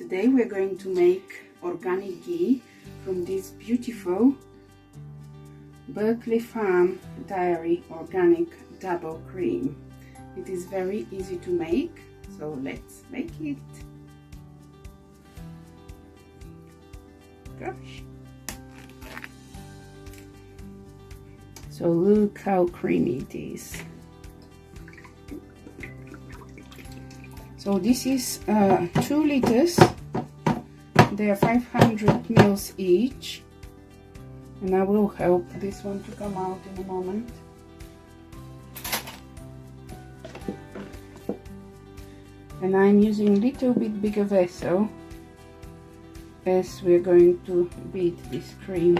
Today we're going to make organic ghee from this beautiful Berkeley Farm Dairy Organic Double Cream. It is very easy to make, so let's make it. Gosh. So look how creamy it is. So this is 2 liters. They are 500 mils each, and I will help this one to come out in a moment. And I'm using a little bit bigger vessel as we're going to beat this cream.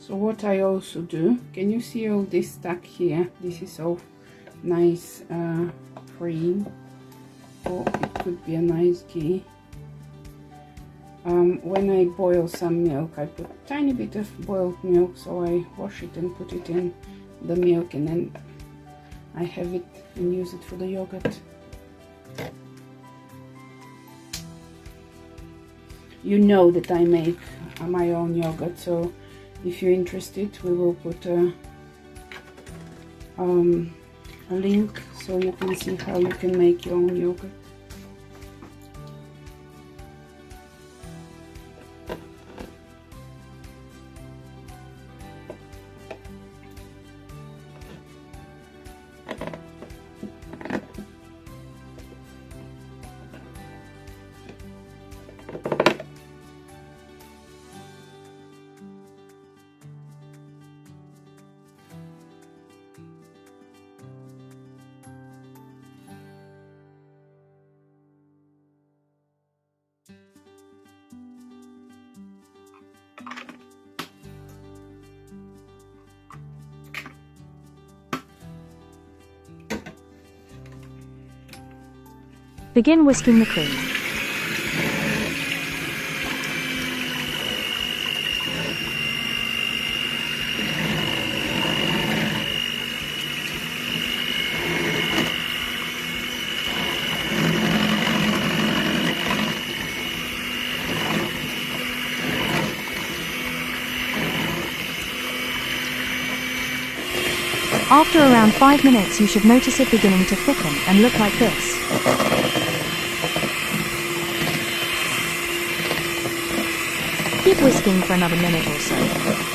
So what I also do, can you see all this stuck here? This is all nice cream, or it could be a nice ghee. When I boil some milk, I put a tiny bit of boiled milk, so I wash it and put it in the milk, and then I have it and use it for the yogurt. You know that I make my own yogurt, so if you're interested, we will put a link so you can see how you can make your own yogurt. Begin whisking the cream. After around 5 minutes, you should notice it beginning to thicken and look like this. Keep whisking for another minute or so.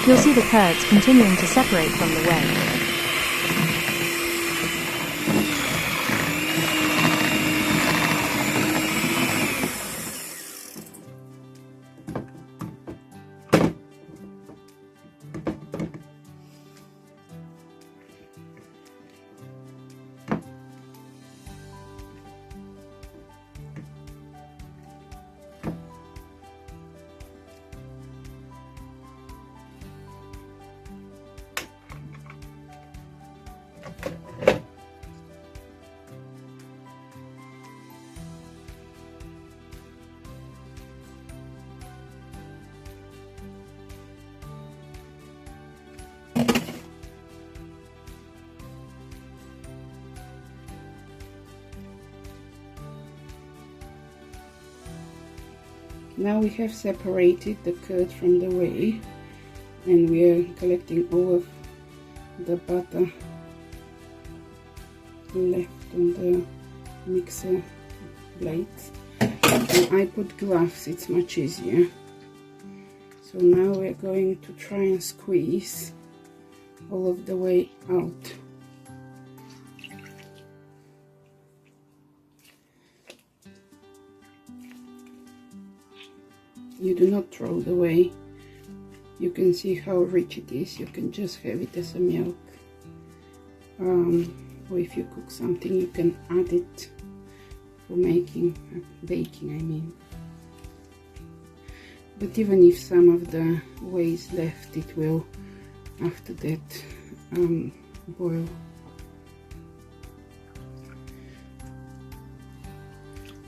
You'll see the curds continuing to separate from the whey. Now we have separated the curd from the whey, and we are collecting all of the butter left on the mixer blades. And I put gloves, it's much easier. So now we're going to try and squeeze all of the whey out. You do not throw it away. You can see how rich it is. You can just have it as a milk. Or if you cook something, you can add it for making, baking I mean. But even if some of the whey is left, it will, after that, boil.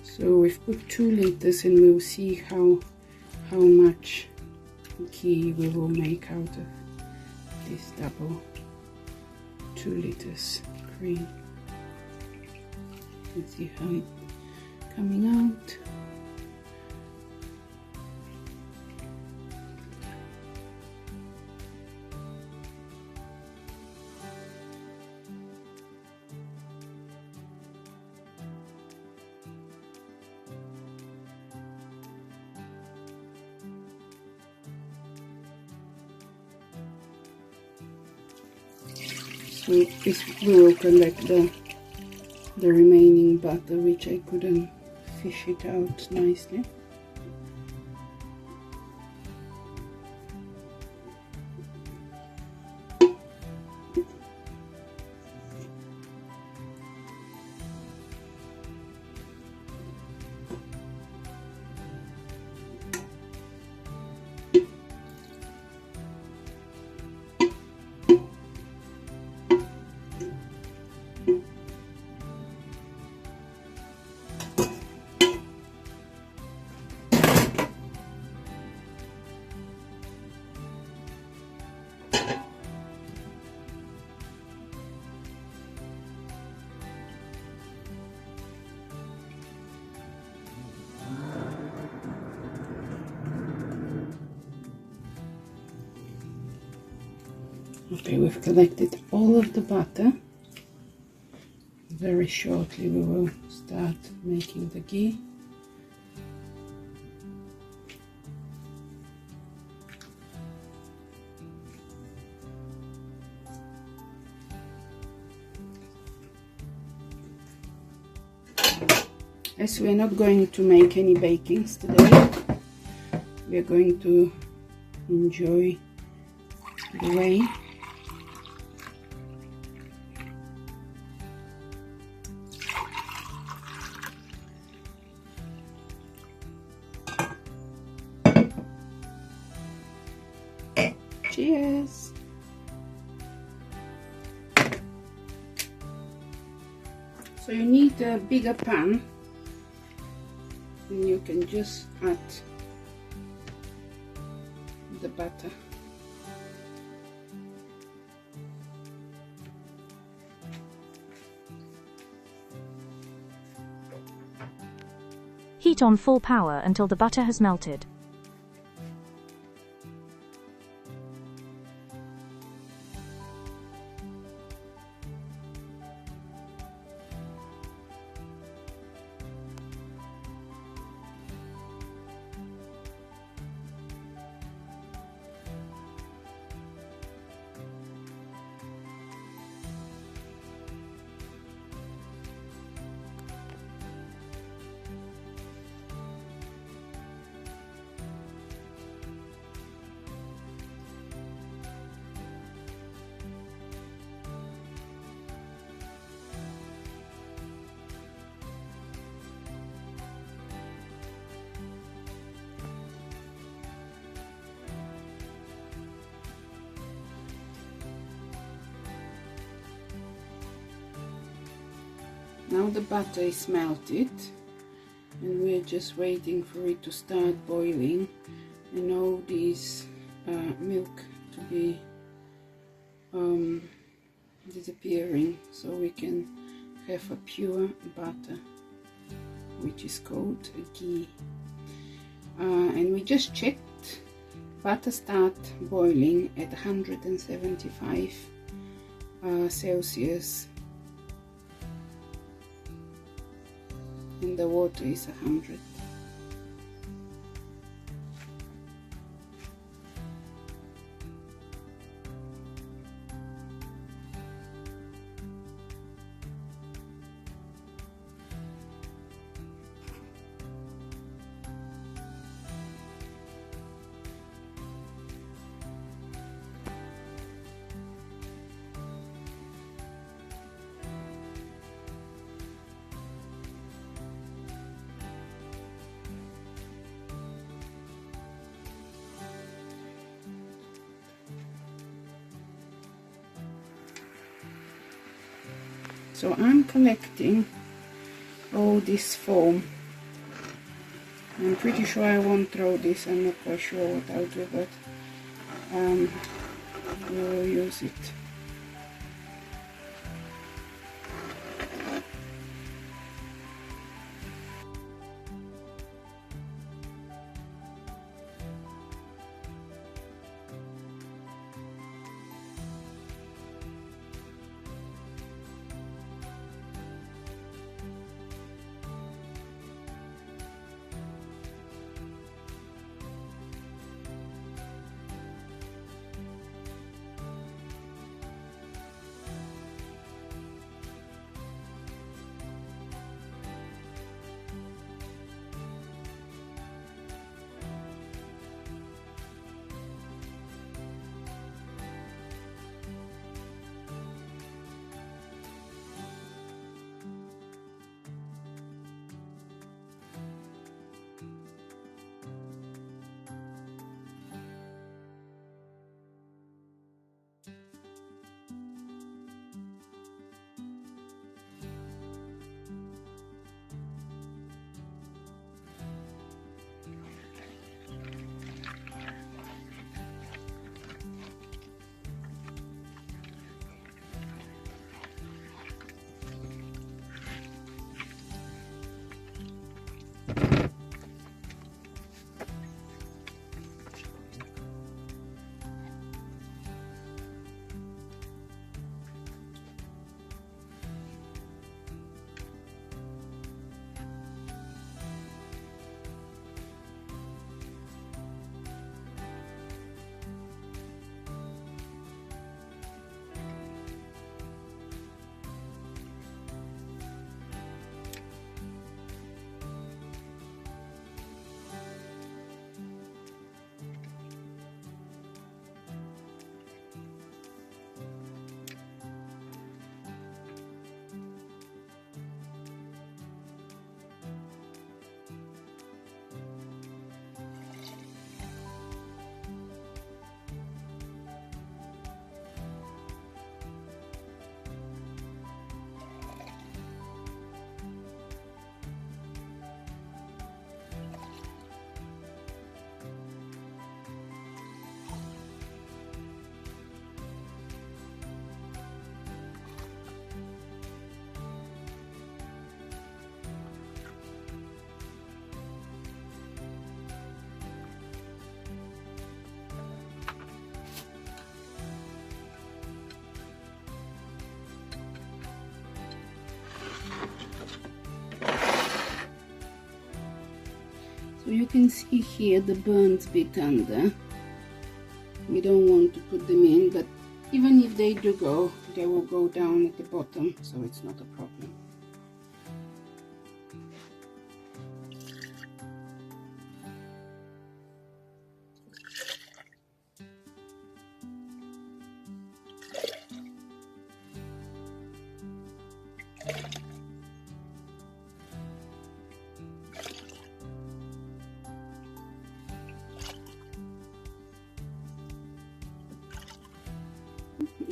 So we've put 2 liters, and we'll see how much ghee we will make out of this double 2 liters cream. You can see how it's coming out. So this we will collect the remaining butter, which I couldn't fish it out nicely. Okay, we've collected all of the butter. Very shortly we will start making the ghee. As we are not going to make any bakings today, we are going to enjoy the whey. Cheers! So you need a bigger pan, and you can just add the butter. Heat on full power until the butter has melted. Now the butter is melted, and we're just waiting for it to start boiling and all this milk to be disappearing, so we can have a pure butter, which is called ghee. And we just checked, butter start boiling at 175 Celsius, and the water is 100. So I'm collecting all this foam I'm pretty sure I won't throw this. I'm not quite sure what I'll do, but we'll use it. So you can see here the burnt bit under. We don't want to put them in, but even if they do go, they will go down at the bottom, so it's not a problem.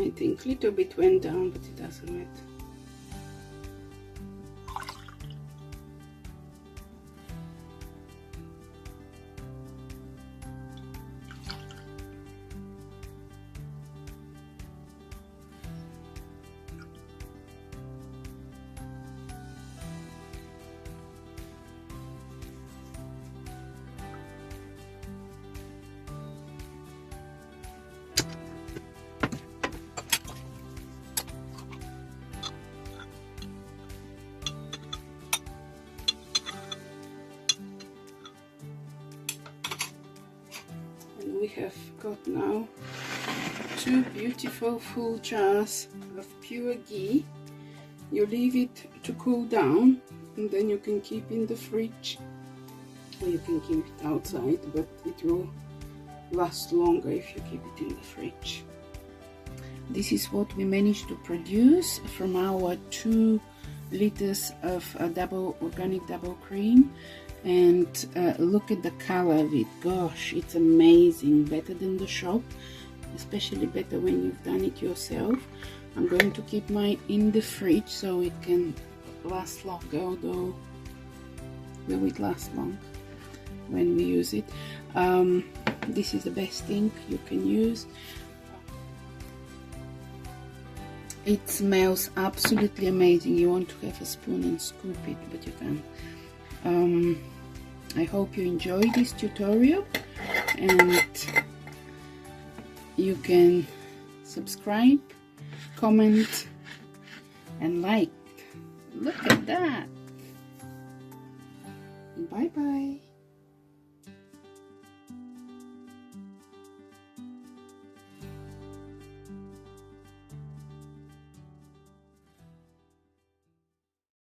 I think a little bit went down, but it doesn't matter. We have got now 2 beautiful full jars of pure ghee. You leave it to cool down and then you can keep in the fridge, or you can keep it outside, but it will last longer if you keep it in the fridge. This is what we managed to produce from our 2 liters of organic double cream. And look at the color of it. Gosh, it's amazing, better than the shop, especially better when you've done it yourself. I'm going to keep mine in the fridge so it can last longer, although will it last long? when we use it. This is the best thing you can use. It smells absolutely amazing. You want to have a spoon and scoop it, but you can't. I hope you enjoyed this tutorial, and you can subscribe, comment and like. Look at that. Bye bye.